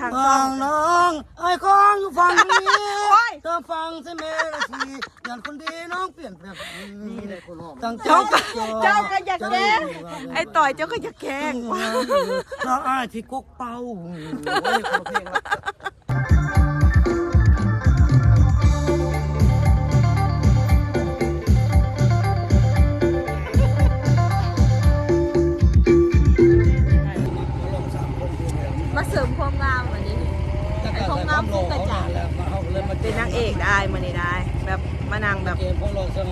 ทาง ฟังน้องไอ้ของอยู่ฟังนี้เธอฟังใช่ไหมล่ะทีอย่างคนดีน้องเปลี่ยนแปลงตั้งใจ เจ้าก็อยากแกล้งไอ้ต่อยเจ้าก็อยากแกล้ง เราอ้ายที่กกเป่ามาเสริมความงามวันนี้ไอ้ความงามฟุ้งกระจ่างเป็นนางเอกได้มานี่ได้แบบมานางแบบ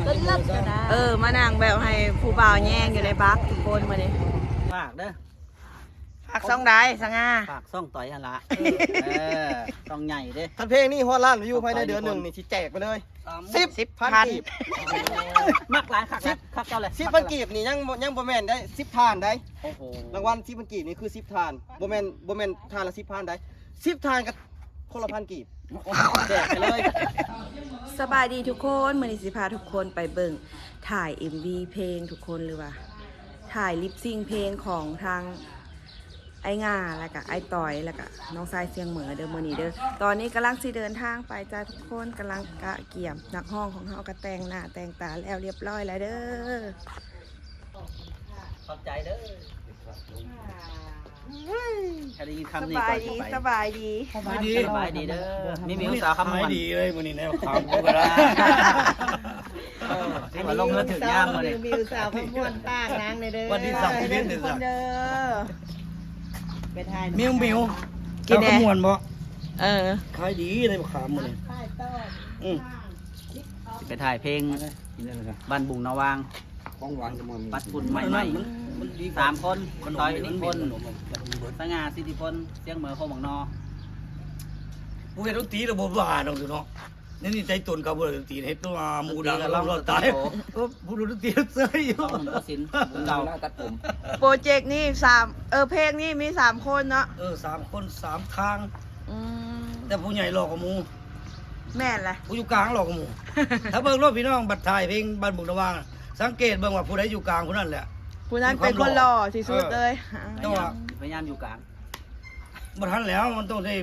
ก็เลิศก็ได้มานางแบบให้ผู้บ่าวแย่งอยู่ในบักทุกคนมานี่ ฝากเด้อ ผักซ่องได้สง่า ฝากซ่องต่อยหันละซ่องใหญ่เด้ ท่านเพลงนี่ฮอดล้านวิวภายในเดือนหนึ่งนี่ที่แจกไปเลย10,000 กีบ มักหลายคักเจ้าเลย 10,000 กีบนี่ยังบ่แม่นได้10ทานได้ โอ้โห รางวัล10,000 กีบนี่คือ10ทานบ่แม่นทานละ10,000ได้10ทานกับคนละ1,000 กีบแจกไปเลย สบายดีทุกคนมือนี้สิพาทุกคนไปเบิ่งถ่าย MV เพลงทุกคนหรือว่าถ่ายลิปซิงเพลงของทางไอ้ง่าแล้วก็ไอ้ต่อยแล้วก็น้องทรายเสียงเหมือเด้อมือนี้เด้อตอนนี้กำลังสิเดินทางไปจ้าทุกคนกำลังกะเกี่ยมนักห้องของเขาก็แต่งหน้าแต่งตาแล้วเรียบร้อยแล้วเด้อ ขอบใจเด้อแค่ได้ยิน ส คำนี้ บา ก่ ย อน ดี ไป สบายดี สบายดีเด้อมีมิวสาวคำมว ไม่ น ดีเลยวันนี้แนวข่าวก็ได้ ที่ว่าลงเงินถึงย่ามมาเลย มิวสาวขมวนปากนางเลยเด้อ วันที่3ที่เดือน ทุกคนเด้อไปถ่าย มิว กินแน่ มวนบ่ อ ขายดีเลยขามมื้อนี้อือ ไปถ่ายเพลงบ้านบุงนาวาง ของหวานกับมัน ปัดฝุ่นใหม่ๆ3 คนต่อย1 คนสง่าสิทธิพลเสียงเหมือโคงบังนอ ผู้เฮ็ดดนตรีระบบว่าดอกอยู่เนาะนี่ใจตนกับผู้เฮ็ดดนตรีเฮ็ดตัวหมู่ดังเรารอดตายก็ผู้ดนตรีเซยอยู่ ต้องมันก็สินบุญเราตัดผม โปรเจกต์นี่เพลงนี่มี3คนเนาะ 3คน3ทาง อืม แต่ผู้ใหญ่หลอกกับหมู่ แม่นล่ะ ผู้อยู่กลางหลอกกับหมู่ ถ้าเบิ่งรถพี่น้องบัดถ่ายเพลงบ้านบุกนาวางสังเกตเบิ่งว่าผู้ใดอยู่กลางผู้นั้นแหละ ผู้นั้นเป็นคนหล่อที่สุดเลย แต่ว่า พยายามอยู่กลาง บ่ทันแล้วมันต้องได้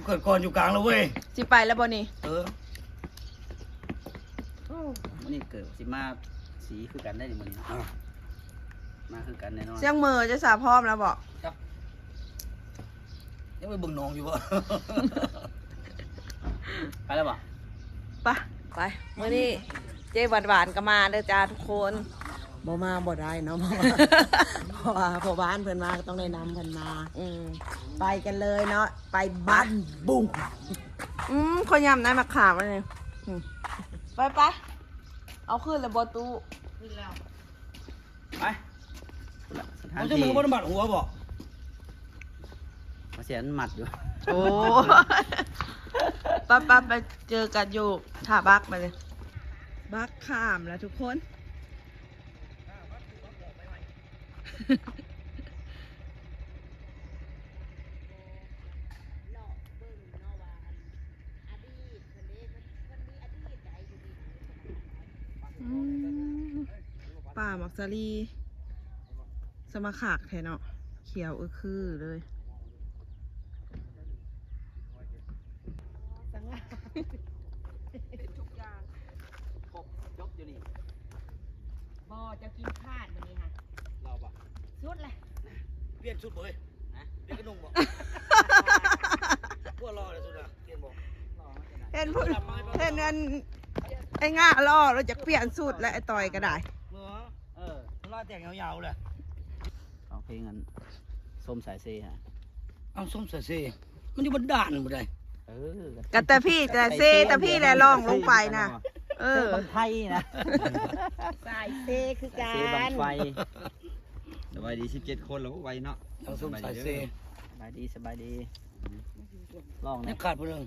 เกิดก่อนอยู่กลางแล้วเว้ย สิไปแล้วบ่นี่ วันนี้เกิดสิมาสีคือกันได้ดิมันนี้มาคือกันแน่นอน เสียงมือจะสาพร้อมแล้วบอก ยังไปเบิ่งน้องอยู่บ่ ไปแล้วบ่ ไปมื้อนี้เจ๊หวานๆก็มาเด้อจ้าทุกคนบ่มาบ่ได้เนาะ เพราะว่าพ่อบ้านเพิ่นมาก็ต้องได้นำเพิ่นมาไปกันเลยเนาะไปบ้านบุ้งคนยำได้มาขามเลยไปเอาขึ้นเลยบ่ตู้ ไปสถาน มันจะ ที่ มือบ่ได้บัดหัวบ่ มาเสียนหมัดอยู่ โอ้ไปเจอกันอยู่ท่าบักไปเลยบักขามแล้วทุกคนป่ามักซารีสมาขากแทนเนาะเขียวคือเลย ทุกอย่างครบยกอยู่นี่ บอจะกินข้าววันนี้ค่ะ เราบ่ สุดเลย เปลี่ยนชุดบ่เฮ้ยเดี๋ยวก็นุ่งบ่พวกรอเลยสุดอ่ะเปลี่ยนบ่ เห็นพูดเห็นนั่นไอ้ง่าล่อเราจะเปลี่ยนสูตรและไอ้ต่อยก็ได้ รอแต่งยาวๆเลย เอาเพลงกันส้มสายเซฮะ เอาส้มใส่เซมันอยู่บนด่านบ่ได้ กันแต่พี่แต่เซแต่พี่แหละล่องลงไปนะบังไฟนะ สายเซคือกั เซบัง น ไฟ สบายดี17 คนแล้วไวเนาะ เอาส้มใส่เซ สบายดีลอง ยั เนี่ย งขาดเพิ่น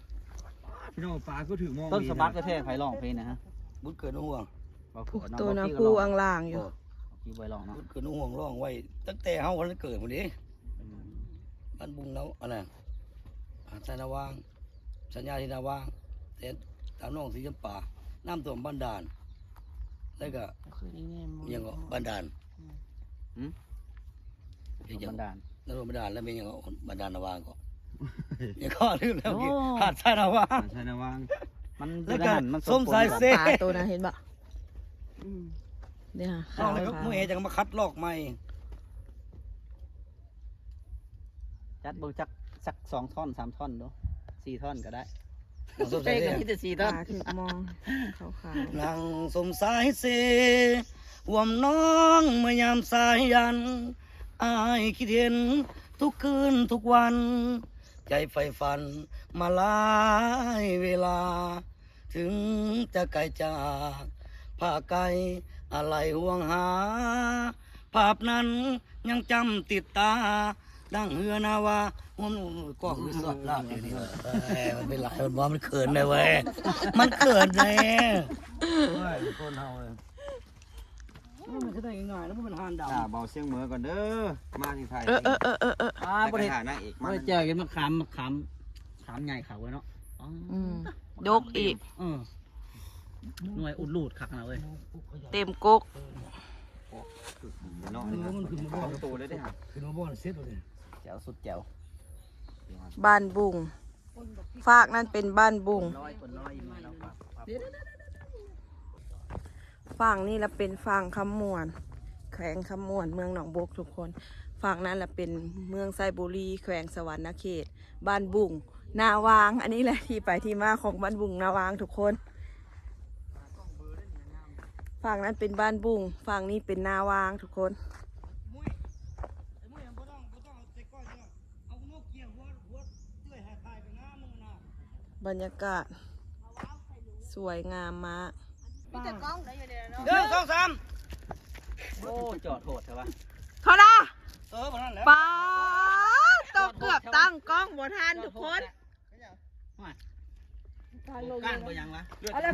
พี่น้องฟ้าก็ถือมอง ต้นสบัดกระแทกไฟลองเพลงนะฮะ บุญเกิดห่วง ตัวน้ำปูอังล่างอยู่ พี่ไว้ลองเนาะ บุญเกิดห่วงร้องไว้ตั้งแต่เฮาวันเกิดพุ่นนี้บ้านบุงแล้วอะไรสานาวางสัญญาที่นาวางแต่ตามน้องสีจำปาน้ำท่วมบ้านด่านแล้วก็ยังก็บ้านด่าน บันดาล นรวมบ้านด่านแล้วเป็นยังก็บ้านด่านนาวางก็ อย่าข้อลืมแล้วกินหาดทรายนาวาง ใช่นะวาง มัน แล้วก็ มัน ส้มสายเซ่ ปลาตัวนะเห็นปะเนี่ย ลองแล้วก็มือเอจะมาคัดลอกใหม่ จัดเบิ่งจัก2ท่อน3ท่อนดู4ท่อนก็ได้ ส้ม เอ้ สาย ย เซ่ ก็มีแต่4 ป ท่อ ลาน ถึกมองขาว นางสมสายเซวมน้องเมื่อยามสายยันอายคิดเห็นทุกคืนทุกวัน ใจไฟฝันมาหลายเวลา ถึงจะไกลจากผ้าไกลอะไรห่วงหา ภาพนั้นยังจำติดตา ดังเฮือนาวาหัวหนูก็คือสดลาบอยู่นี่มันเป็นไรมันว่ามันเขินเลยเว้ยมันเขินเลยคนเฮาเลยมันจะได้ง่ายแล้วมันเป็นหานดำ เบาเสียงเหมือก่อนเด้อมาที่ไทย ๆเออ บ่ได้ ถ่ายนางเอกมา บ่ได้เจอกันมาขามใหญ่เขาไว้เนาะอ๋อ ดกอีก หน่วยอุดรูดคักนะเว้ย เต็มกุ๊ก เนาะมันคือมันบ่ตัวเลยได้ฮะ คือมาบ่อนเซ็ตเลย แจ๋วสุดแจ๋ว บ้านบุงฝากนั่นเป็นบ้านบุง คนน้อยอยู่มาแล้วครับ ฝั่งนี่ละเป็นฝั่งคำมวนแขวงคำมวนเมืองหนองบกทุกคนฝั่งนั้นละเป็นเมืองไซบุรีแขวงสวรรณเขต บ้านบุงนาวาง อันนี้แหละที่ไปที่มาของบ้านบุงนาวางทุกคนฝั่งนั้นเป็นบ้านบุงฝั่งนี้เป็นนาวางทุกคนบรรยากาศสวยงามมาก 1 2 3 โอ้จอดโหดใช่ปะ เท่าไหร่ ประมาณนั้นแหละ ป้าตกเกือบตั้งกล้องบนทันทุกคน ก้านบ่ยังวะ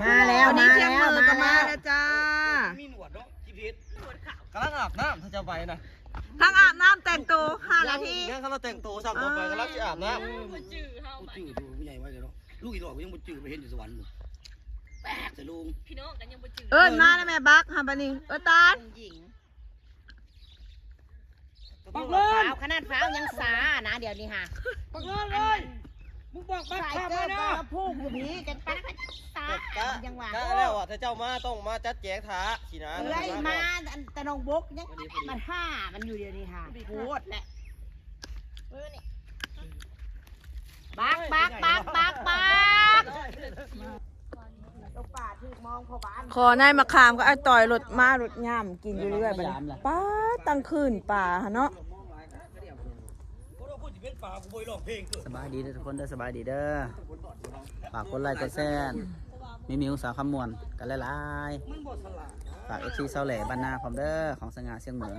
มาแล้วนี่เชียงมือก็มาแล้วจ้า มีหนวดเนาะชีวิต กำลังอาบน้ำถ้าจะไปนะ ทั้งอาบน้ำแต่งตัว5 นาที ยังเขาแต่งตัวสั่งตัวไปกำลังจะอาบน้ำ กูจื้อดูผู้ใหญ่ไว้เลยเนาะลูกอีหลอกกูยังบ่จื้อไปเห็นอยู่สวรรค์แปลกแต่ลุง เอิ้นมาแล้วแม่บักฮัมบานี่ตาล ปักเลย ขนาดฟ้าวยังสานะเดี๋ยวนี้ค่ะ ปักเลยมึงบอกบัก ใส่ ข้าม เกิ มา บ เนาะ กระพูกอยู่พี่กันไปแล้วสายังหวาน ก็แล้วอ่ะถ้าเจ้ามาต้องมาจัดแจงท้าสินะ เลยมาตะนงบกยังมันห้ามันอยู่เดี๋ยวนี้ค่ะโคตรแหละบัก ขอนายมะขามก็ไอ้ต่อยรถมารถย่ำกินอยู่เรื่อยไปป้าตั้งคืนป่าเนาะ สบายดีเด้อทุกคนเด้อสบายดีเด้อฝากกดไลค์กดแชร์มีมิวสาวคำมวนกันหลายๆฝาก FC เซาแหล่บ้านนาพร้อมเด้อของสง่าเสียงเหมือ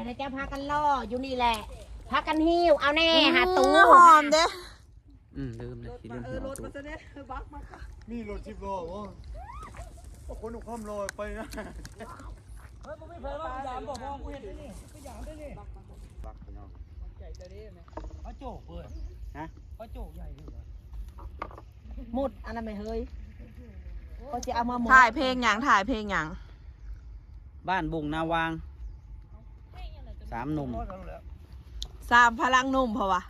ให้เจ้าพากันล่ออยู่นี่แหละพากันหิ้วเอาแน่หาตู้ หอมเด้ ลืมเลยที่ลืมหัวตู มีรถ10 ล้อวะคนอุความลอยไปนะ ปลาโจกเว้ยปลาโจกใหญ่เลย มุดอันนั้นไม่เฮ้ยก็จะเอามาหมด ถ่ายเพลงอย่างถ่ายเพลงอย่าง บ้านบุงนาวาง3 หนุ่ม 3 พลังหนุ่มเพราะว่า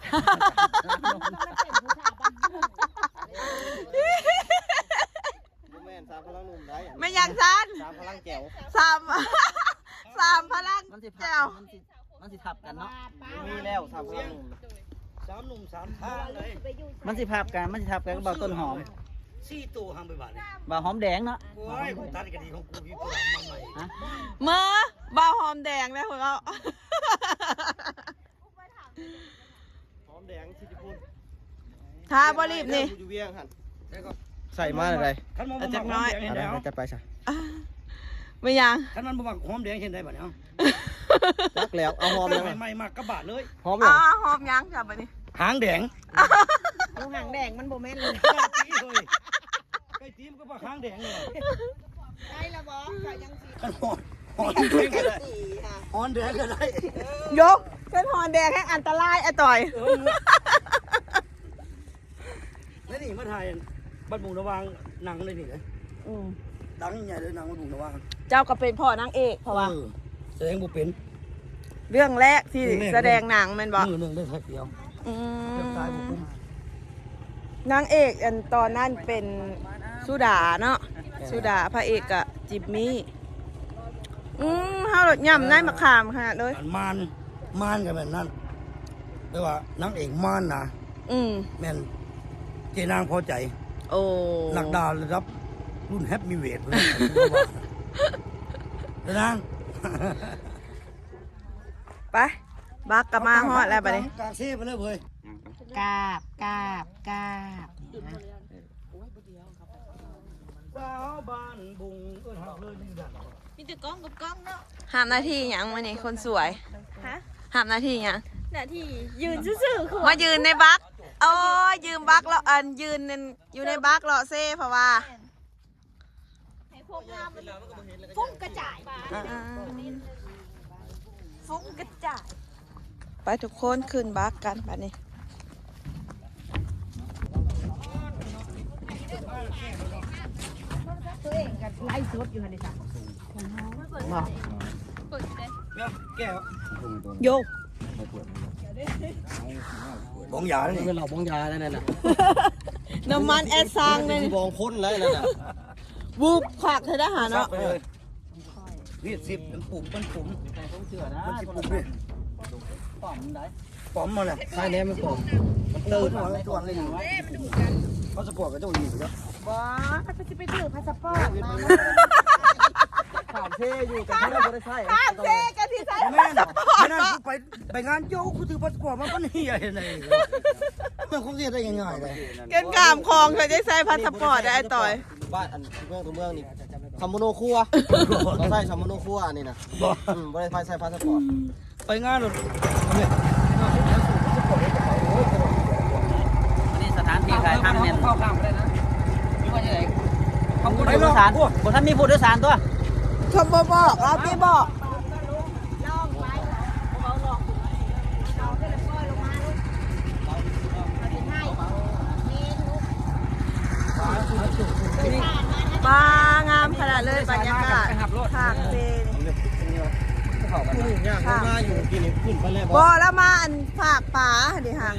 แม่น3พลังหนุ่มได้ ไม่อยากสั้น 3พลังแก้ว 3 พลัง มันสิ แก้ว มันสิทับกันเนาะ มีแล้ว3พลังหนุ่ม 3 หนุ่ม 3 ทางเลย มันสิทับกันกับเบาต้นหอม 4 ตัวห้ามไปบาทเลย เบาหอมแดงเนาะ โอ้ยกูตัดกันดีของกูพี่ตัวมาใหม่ ฮะ เมื่อบ่าวหอมแดงเลยพวกเรา หอมแดงที่ญี่ปุ่น ทาบรีบนี่ อยู่เวียงหั่น แล้วก็ ใส่มาอะไร คันมัน จักน้อย เห็นแล้ว จะไปซะ ไม่ยัง คันมันบ่มักหอมแดงเห็นได้บ่เนี่ย รักแล้วเอาหอมยัง ใหม่ๆมากกระบาดเลย หอม อ๋ ยั อง หอมยังจับไปนี่ หางแดง ลูกหางแดงมันโบแม่นเลย ไก่ตีเลยไก่ตีมันก็ว่าหางแดงเลย ใช่ละบอกก็ยังสิ คันหอนแดงก็ได้หอนแดงก็ได้ ยกเป็นหอมแดงให้อันตรายอะต่อย เออ ถ่ายบ้านบุงระวางหนังเลยนี่เลย อืม ดังใหญ่เลยหนังบ้านบุงระวาง เจ้าก็เป็นพ่อนางเอกเพราะว่า แสดงบ่เป็น เรื่องแรกที่ เรื่องแรก แสดงหนังแมันบอก มือหนึ่งได้ทักเดียว อื เกือบตายบ่ ม คุ้ม นางเอกอันตอนนั้นเป็นสุดาเนาะสุดาพระเอกอะจิบมี่เฮาหลดย่ำนายมะขามขนาดเลย อันมานกันแบบนั้นแต่ว่านางเอกมานนะ อืม แม่นเจนางพอใจ โอ้ นักดาวระดับรุ่นแฮปปี้เวทเลยเจนาง ไปบักกะมาฮอดแล้วบัดนี้ กางเซ่ไปเลยเว้ย กาบกาบกาบ สาวบ้านบุงเอิ้นหักเลยนี่ดัง มีแต่กล้องกับกล้องเนาะ หามนาทีหยังมานี่คนสวย ฮะ หามนาทีหยัง หน้าที่ยืนซื่อๆคือ มายืนในบักโอ้ยยืมบักแล้วยืนอยู่ในบักเลาะเซ่เพราะว่า ให้พวกงามมันฟุ้งกระจายฟุ้งกระจาย ไปทุกคนขึ้นบักกันบัดนี้ ตัวเองกันไล่สดอยู่หันนี่จ้ะ เนี่ยแก้ว โย บองยานี่ เป็นเหล่าบองยานั่นน่ะ น้ำมันแอดซางเลย บองพ่นแล้วนั่นน่ะ วูบขากเธอได้หา ซั เนาะ กไปเลยรีดสิบมันปุ่มมันปุ่มมันสิปุ่มเลยปอมมาเลย ใช่แน่มันผม มันตื่นมันตัวเลยอยู่เขาสปอร์ตกับเจ้าหลีอยู่แล้ว บ้าเขาจะไปถือพาสปอร์ตมา ถามเท่อยู่แต่ไม่ได้บ่ได้ใช่ ข้ามเซ่กันที่ใส่ แม่น่ะแม่น่ะกูไปงานโจ้กูถือพาสปอร์ตมาปั้นเฮียอะไรมันคงเรียกได้ง่ายๆเลย เกินกามคลองเคยได้ใส่พาสปอร์ตได้ไอ้ต่อย บ้านอันเมืองตัวเมืองนี่คำโมโนครัวเราใส่คำโมโนครัวอันนี้นะบ่ได้ใส่พาสปอร์ต ไปงานรถ วันนี้สถานที่ถ่ายทำเนี่ย เข้าข้างไปได้นะไม่ว่าจะไหน เขาพูดโดยสารบ่ท่านมีผู้โดยสารตัว ชมบอกเอาพี่บอก ลองไปเอาลองเอาไปแล้วปล่อยลงมาลูกเอาไปให้เมนู ปลางามขนาดเลยบรรยากาศข้างเซ่นี่ ผู้หญิงยากมาอยู่กินนี่ขึ้นไปแล้ว บ่แล้วมาอันฝากป๋าดิค่ะ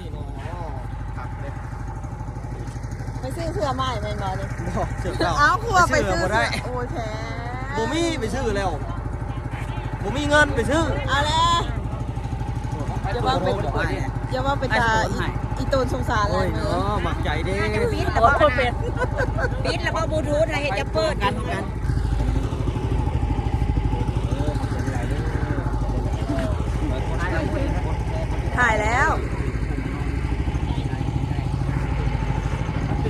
ไปซื้อเสื้อใหม่แม่นบ่นี่ บ่เสือเก่า เอาครัวไปซื้อ บ่ เสื้ ได้ อโอ้ยแท้ บ่มีไปซื้อแล้วบ่มีเงินไปซื้อ เอาแล้วอย่าว่าเป็นอย่าว่าเป็นตาอีโตนสงสารเล โอ้ ย ย เน เนา อะ ะหมักใจเด้ ปิดแล้วก็เป็นปิดแล้วก็บลูทูธให้จะเปิดกันกัน ถ่ายแล้ว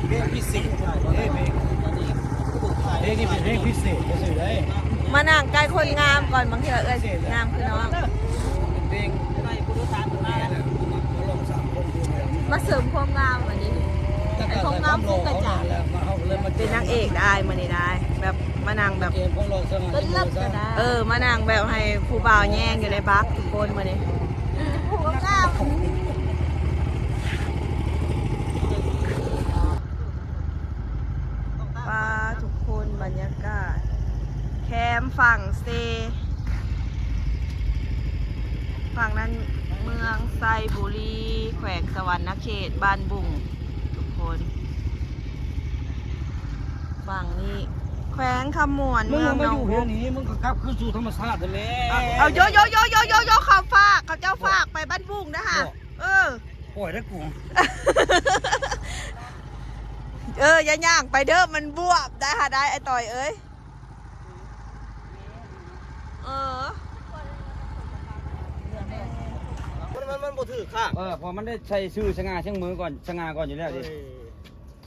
เพลงพิเศษเพลงนี่เป็นเพลงพิเศษก็สื่อได้ มานั่งใกล้คนงามก่อนบางทีเอ้ยงามคือน้อง เพลงผู้โดยสารคนนี้นะลง3คนดูแล้ว มาเสริมความงามวันนี้ไอ้ความงามฟุ้งกระจาย แล้วมาเอาเลยมา เป็นนางเอกได้มานี่ได้ แบบมานั่งแบบ เกมของเราสมัย ต้นรับก็ได้ มานั่งแบบให้ผู้บ่าวแย่งอยู่ในบักทุกคนมานี่ ผู้ก็งาม ปลาทุกคนบรรยากาศ แคมป์ฝั่งเซ ฝั่งนั้นเมืองไซบุรีแขวงสวรรณเขตบ้านบุ่งทุกคน ฝั่งนี้แขวงขมวน มึง เมือง มา หน อ อง ยู่ บุ เพีย ก นี้มึงก็กลับคืนสู่ธรรมชาติเลย เอาโยโยโยโยโยโยเขาฝากเขาเจ้าฝากไปบ้านบุ่งนะคะเออ ปล่อยได้กู อย่าย่างไปเด้อมันบวบได้หาได้ไอต่อยเอ้ยมันบ่ถือค่ะ พอมันได้ใช้ชื่อสง่าเชียงมือก่อนสง่าก่อนอยู่แล้วดิ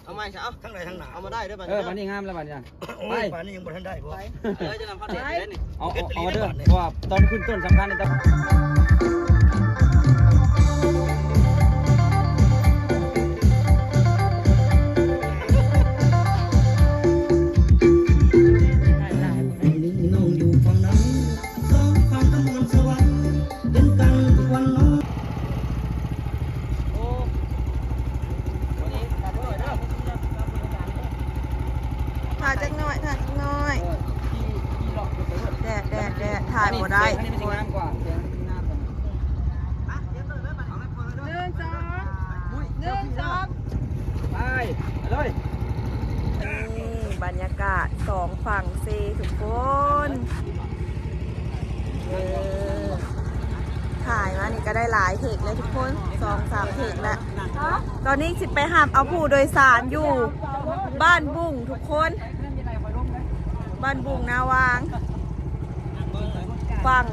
เอาไม่ใช่เอา ทั้งไหนทั้งหนา เอามาได้ด้วยป่ะ วันนี้งามแล้วบัดนี้ ไปป่านนี้ยังบ่ทันได้บ่ จะนำข้าวเด็ดได้นี่ เอาเด้อเพราะว่าตอนขึ้นต้นสำคัญเลยจ้ะ ถ่ายจักหน่อยแดดถ่ายบ่ได้ อันนี้มันสิงามกว่าเสียงหน้าผม ไปเลย นี่บรรยากาศสองฝั่งเซทุกคนถ่ายมานี่ก็ได้หลายเทคแล้วทุกคน2-3เทคแล้วตอนนี้สิไปหามเอาผู้โดยสารอยู่บ้านบุ้งทุกคนบ้านบุ้งนาวางฝั่ง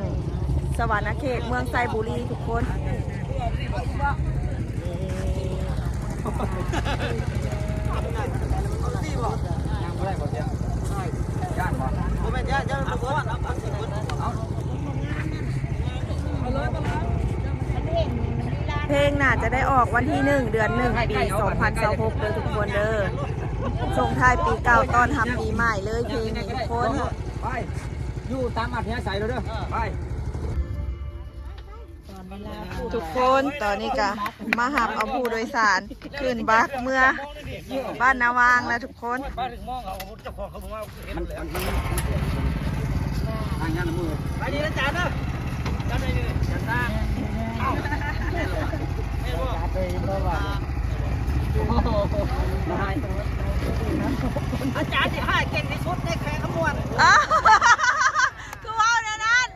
สวรรณเขตเมืองไซบุรีทุกคนเพลงน่าจะได้ออกวันที่ 1 เดือน 1 ปี 2026เลยทุกคนเด้อส่งท้ายปีเก่าต้อนรับปีใหม่เลยเพลงนี้ทุกคน ไปอยู่ตามอัธยาศัยเลยเด้อไป ทุกคนตอนนี้ก็มาหับเอาผู้โดยสารขึ้นบัสเมื่อบ้านนาวางแล้วทุกคน ป้าถึงมองเอาเจ้าของเขาบอกว่าเห็น มัน แล้ว ทางงานมือ ไปดีนะจ๊ะเด้อจ๊ะไปดีจ๊ะตาเอ้าไม่รู้ อาจารย์ที่ให้เก่งที่สุดในแข่งขมวน อ้าวคือว่าวในนั้น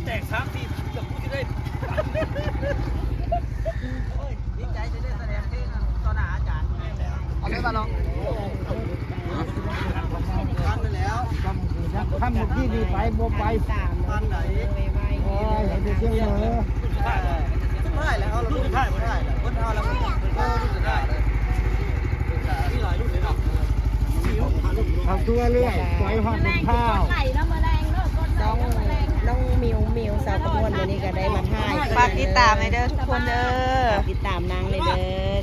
แตก3 ทีจะพูดได้ดีใจจะได้แสดงเพลงต่อหน้าอาจารย์เอาเลยมาลองกันไปแล้วถ้าหมดที่ดีไปโมไปพันไหนโอ้ยเห็นเชี่ยวเลยไม่ได้แล้วเราไม่ได้ไม่ได้คนเท่าแล้วก็รู้ได้มีหลายรุ่นเลยเนาะทำตัวเรื่อยสวยหอมข้าว น้องมิวสาวกระมวลวันนี้ก็ได้มาถ่าย ฝากติดตามเลยเด้อทุกคนเด้อ ติดตามนางเลยเด้อ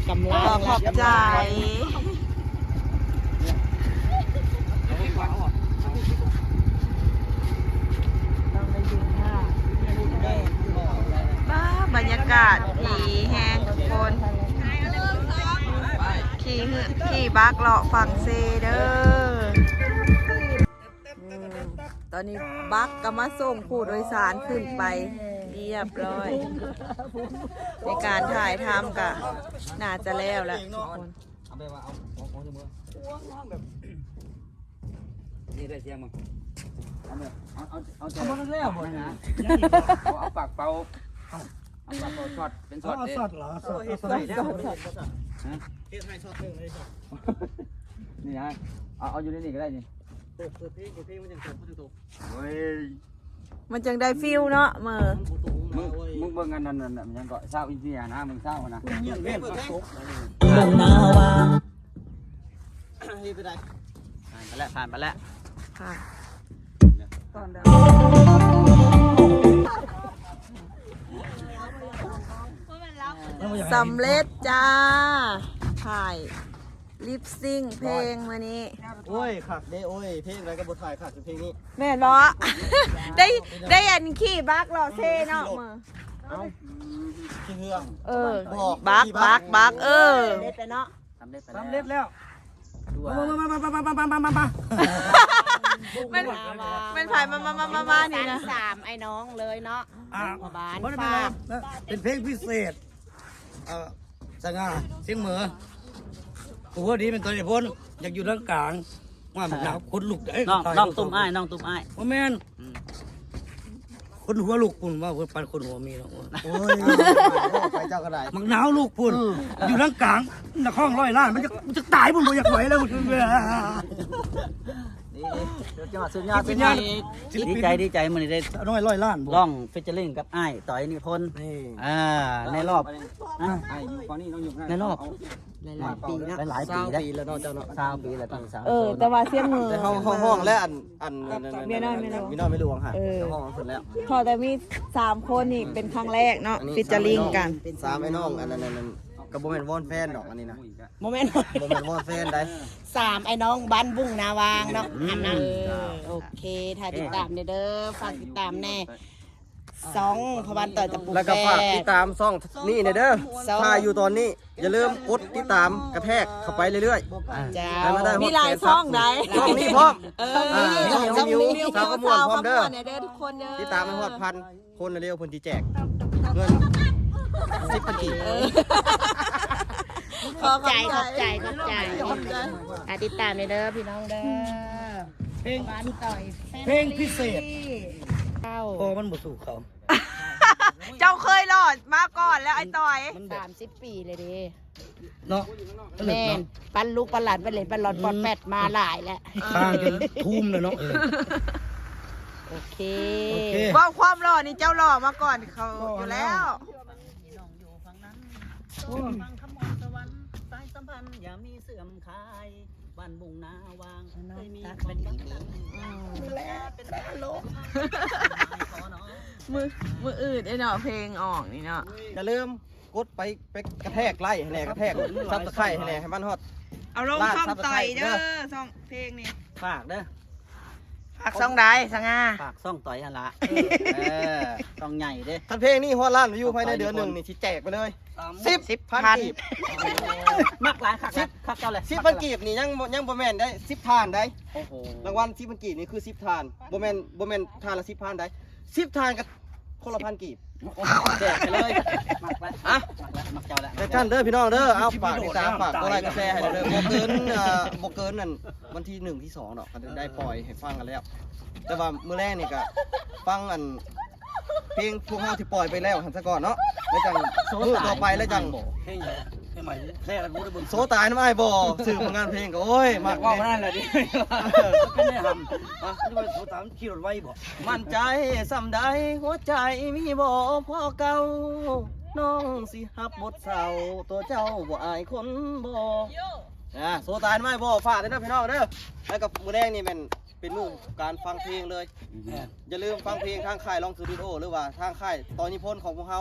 กำลัง ขอบใจ ต้องไปยืนท่าแดด บ้าบรรยากาศดีแห้งทุกคนขี่บักเลาะฝั่งเซเด้อตอนนี้บักก็มาส่งผู้โดยสารขึ้นไปเรียบร้อย ในการถ่ายทำก็น่าจะแล้วแหละทุกคน เอาไปว่าเอาของมือนี่ได้เสียงมั้งเอาใจเอาแล้วหมดนะเอาปากเป่าเอาปากเป่าช็อตเป็นช็อตเด็ด เหรอสดสดเฮ็ดให้สดหนึ่งเลยสด นี่ฮะเอาอยู่ในนี่ก็ได้นี่ เปิดเพลงมันยังถูก เฮ้ย มันจังได้ฟิลเนาะเมื่อ มึงเบิ่งกันนั่นมันยังก็เศร้าอีกทีนะมึงเศร้านะ เงี้ยเว้นพักตก นี่ไปได้ ผ่านไปแล้ว ค่ะสำเร็จจ้าถ่ายลิปซิงเพลงวันนี้ โอ้ยขักเด้โอ้ยเพลงอะไรก็บทถ่ายขักเพลงนี้ แม่นบ่ ได้อันขี่บักรอเซ่เนาะมือ ที่เฮือง เออบักเออ เด็ดไปเนาะ สำเร็จไป สำเร็จแล้ว มันถ่ายมานี่นะ สามไอ้น้องเลยเนาะบ้าน เป็น ฟ้า เป็นเพลงพิเศษสง่าเสียงเหมือกูว่าดีเป็นตัวเดียวพ้นอยากอยู่ด้านกลางว่ามันหนาวคนลุกได้ น้องตุ้มอ้ายน้องตุ้มอ้าย ว่าแม่นคนหัวลูกปุ่นว่าเพื่อปันคนหัวมีเนาะ โอ้ยไปเจ้าก็ได้ มันหนาวลูกปุ่นอยู่ด้านกลางนักห้องร้อยล้านมันจะตายปุ่นบ่อยากไหวแล้วมันคือ จังหวัดสุดยอดดีใจมันได้ น้อยร้อยล้าน ร้องฟิชเชอร์ลิงกับอ้ายต่อยนิพนธ์ นี่ ในรอบ ไอ้อยู่ก่อนนี่น้องอยู่ ในรอบ หลายปีเนาะ หลายปีแล้วเนาะเจ้าเนาะ20 ปีแล้วตั้ง3 แต่ว่าเสียงมือ แต่ห้องและอัน เมียน้อย ไม่รู้ค่ะ เออ ห้องสุดแล้ว พอแต่มี3คนนี่เป็นครั้งแรกเนาะฟิชเจอริงกัน 3ไอ้น้องอันนั้นกับโบแมนวอนแฟนดอกอันนี้นะ โมเมนต์ โบแมนวอนแฟนได้ สามไอ้น้องบ้านบุ้งนาวางเนาะอันนั้นโอเคถ้าติดตามเด้อฝากติดตามแน่ สองพวันต่อยตะปู แล้วก็ฝากติดตามช่องนี่เด้อถ้าอยู่ตอนนี้อย่าลืมกดติดตามกระแทกเข้าไปเรื่อย จ้า ๆให้มาได้ฮอด มีหลายช่องไหน ช่องนี้พร้อม ช่อง มิวสาวขมวนพร้อมเด้อ เนี่ยเด้อทุกคนเด้อ ติดตามให้ฮอดพันคนเร็วเพิ่นสิแจกเงิน10,000กีบ ขอบใจติดตามเด้อพี่น้องเด้อ เพลง วันต่อย เพลงพิเศษ เข้า พอมันบ่สู้เขา เจ้าเคยรอดมาก่อนแล้วไอ้ต่อย มันแบบ 30 ปีเลยดิ เนาะ แม่นปันลูกปันหลานไปเล่นปันหลอนปอนแปดมาหลายแล้ว ข้างจนทุ่มเลยเนาะ โอเค โอเค ว่าความรอนี่เจ้ารอมาก่อนเขาอยู่แล้ว ฟังคำมอนสวรรค์สายสัมพันธ์อย่ามีเสื่อมคลายบ้านบุงนาวางเคยมีความบังคับเป็นตาโลก มืออื่นไอ้เนาะเพลงออกนี่เนาะ อย่าลืมกดไปกระแทกไล่ให้แน่กระแทกซับสไครต์ให้แน่ให้มันฮอด เอาลงช่องต่อยเด้อช่องเพลงนี่ ฝากเด้อ ฝากช่องใดสังอา ฝากซ่องต่อยอันละซ่องใหญ่เด้อ ท่านเพลงนี้ฮอดล้านวิวภายในเดือนหนึ่งนี่สิแจกไปเลย10,000กีบ มักหลายคักนะคักเจ้าเลย 10,000กีบนี่ยังบ่แม่นได้10ทานได้ โอ้โห รางวัล10,000กีบนี่คือ10ทานบ่แม่นทานละ10ทานได้10ทานกับคนละ1,000กีบแจกไปเลย มักแล้ว อ่ะ มักเจ้าแล้ว แต่ท่านเด้อพี่น้องเด้อเอาฝากติดตามฝากกดไลค์กดแชร์ให้เด้อบ่เกินนั่นวันที่1ที่2เนาะก็ได้ปล่อยให้ฟังกันแล้ว แต่ว่ามื้อแรกนี่ก็ฟังอันเพลงพวกเฮาที่ปล่อยไปแล้วหันซะก่อนเนาะแล้วจังมื้อต่อไปแล้วจัง เพลงใหม่แค่แล้วกูได้เบิ่ง โซตายน้ำอ้ายบ่สื่อผลงานเพลงก็โอ้ยมาก ว่า แน่ นั่นแหละดิเป็นแน่หำอ่ะนี่ว่าโทรตามขี่รถไว้บ่ มั่นใจสำใดหัวใจมีบ่พอเก่าน้องสิฮับบทเศร้าตัวเจ้าบ่อายคนบ่โซตายน้ำอ้ายบ่ฝากเด้อพี่น้องเด้อแล้วกับมื้อแรกนี่แม่นเป็นมื้อการฟังเพลงเลย อย่าลืมฟังเพลงทางค่ายลองสตูดิโอหรือว่าทางค่ายตอนนิพนธ์ของพวกเฮา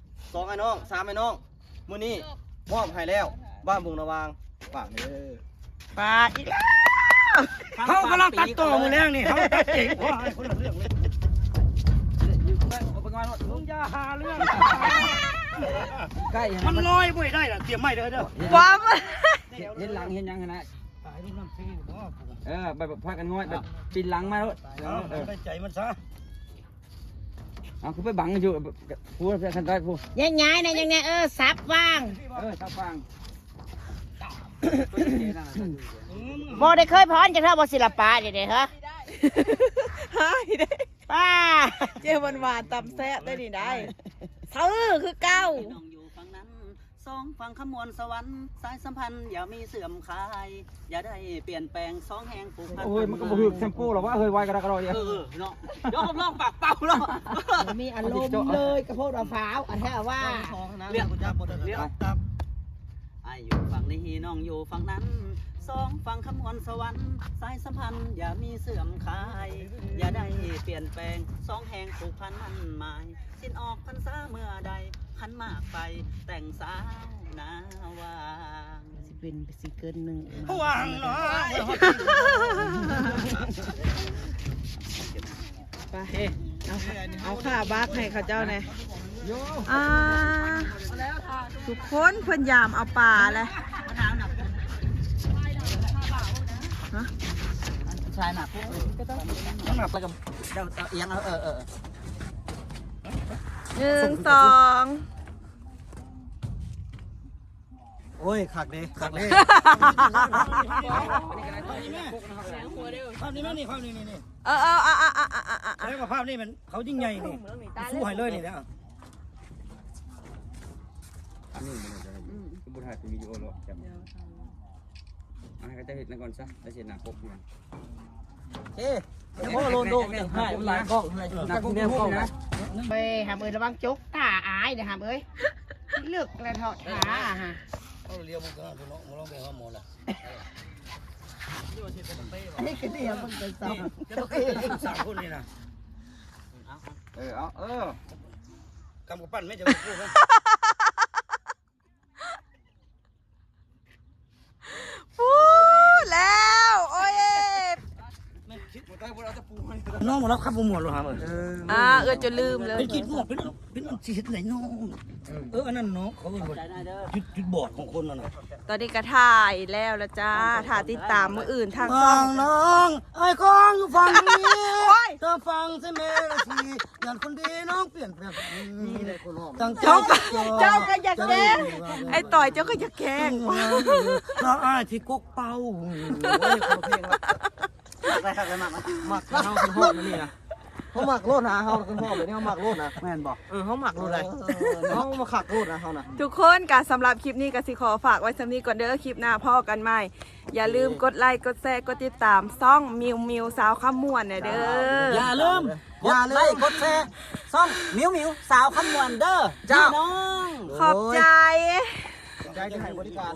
2ไอ้น้อง3ไอ้น้องมื้อนี้มอบให้แล้วบ้านบุงระวางฝากเด้อ ฝาอีกแล้ว เขากำลังตัดต่อมือแรงนี่เขาตัดเองว่าให้คนละเรื่องเลยมึงอย่าหาเรื่อง ใกล้ มันลอยไม่ได้ล่ะเตรียมไม่เด้อเด้อ ความ เห็นหลังเห็นยังขนาด ตายรูปน้ำเพลงบ่ แบบพากันง่อยแบบปีนหลังมาแล้ว เอาได้ใจมันซะ เอาคุณไปบังอยู่พูดคันได้พูด ยังไงนะยังไงซับว่าง ถ้าฟัง บ่ได้เคยพรจากเธอบ่ศิลปะเดี๋ยวฮะ หายได้ ป้า เจ้าหวานตำแซ่บได้ดีได้เธอคือเก้า น้องอยู่ฝั่งนั้นสองฝั่งขมวลสวรรค์สายสัมพันธ์อย่ามีเสื่อมคลาย อย่าได้เปลี่ยนแปลงสองแห่งผูกพัน โอ้ยมันก็บ่ฮึกแชมพูหรอว่าเฮ้ยไวกระดกกระดอย เนาะยอมลองปากเป่าเนาะ มีอารมณ์เลยกระโพดเอาฟ้าวอันแท้ว่า เรียกตับไออยู่ฝั่งนี้น้องอยู่ฝั่งนั้นสองฝั่งขมวลสวรรค์สายสัมพันธ์อย่ามีเสื่อมคลาย อย่าได้เปลี่ยนแปลงสองแห่งผูกพันมันหมายสิ้นออกพรรษาเมื่อใดขันมากไปแต่งสาวนาวาง สิเป็นสิเกินหนึ่ง วางเนาะ ไปเอาขาบักให้เขาเจ้าไงทุกคนเพิ่นยามเอาปลาเลย ชายหนักก็ต้องหนักไปกับเดี๋ยวเอียง1 2 โอ้ยคักเด้คักเด้ ภาพนี้แม่นี่ภาพนี้นี่ เอาแล้วก็ภาพนี้มันเขายิ่งใหญ่นี่สู้ให้เลยนี่แล้ว อันนี้มันจะบุถ่ายเป็นวิดีโอแล้วจำก็จะเห็นก่อนซะแล้วเสร็จหน้าปกมัน เฮ้ยโอ้โลนโดงเนี่ยให้หลายกล้องเลย หน้าปกเนี่ยนะ ไปหาระวังจุกตาอายเดี๋ยวหาเลือกอะไรทอดขาฮะ เอาเรียวมึงก็เนาะมึงลองไปหาหมอละ อันนี้คือเดียวมันเป็นสอง สามคนนี่นะ กำกับปั้นไม่จะพูดนะ พูดแล้วโอ้ย น้อง หมดแล้วครับผมหมดแล้วครับ จะลืมเลย เป็นกินหมดเป็นอันชีวิตไหนน้องอันนั้นเนาะเขาเป็นจุดบอดของคนนั่นน่ะ ตอนนี้ก็ถ่ายแล้วละจ้าถ่ายติดตามมืออื่นทางช่ ฟั อง ง น้องไอ้กองอยู่ฝั่งนี้เธอฟังใช่ไหมล่ะสิอย่างคนดีน้องเปลี่ยนแปลงตั้งใจ เจ้าก็อยากแกล้งไอ้ต่อยเจ้าก็อยากแกล้ง เราอ้ายที่กกเป่า ได้ครับได้มากนะหมักเฮาขึ้นหอดนี่นะเขาหมักโลดนะเฮาขึ้นหอดแบบนี้เขาหมักโลดนะ แม่นบอก เขาหมักโลดเลยเขามาขักโลดนะเขานะ ทุกคนก็สำหรับคลิปนี้ก็สิขอฝากไว้สำนี้ก่อนเด้อคลิปหน้าพ่อกันใหม่อย่าลืมกดไลค์กดแชร์กดติดตามซ่องมิวสาวข้ามม่วนเนี่ยเด้อ อย่าลืม กดแชร์ซ่องมิวสาวคำมวนเด้อพี่น้อง ขอบใจ ใจจะให้บริการ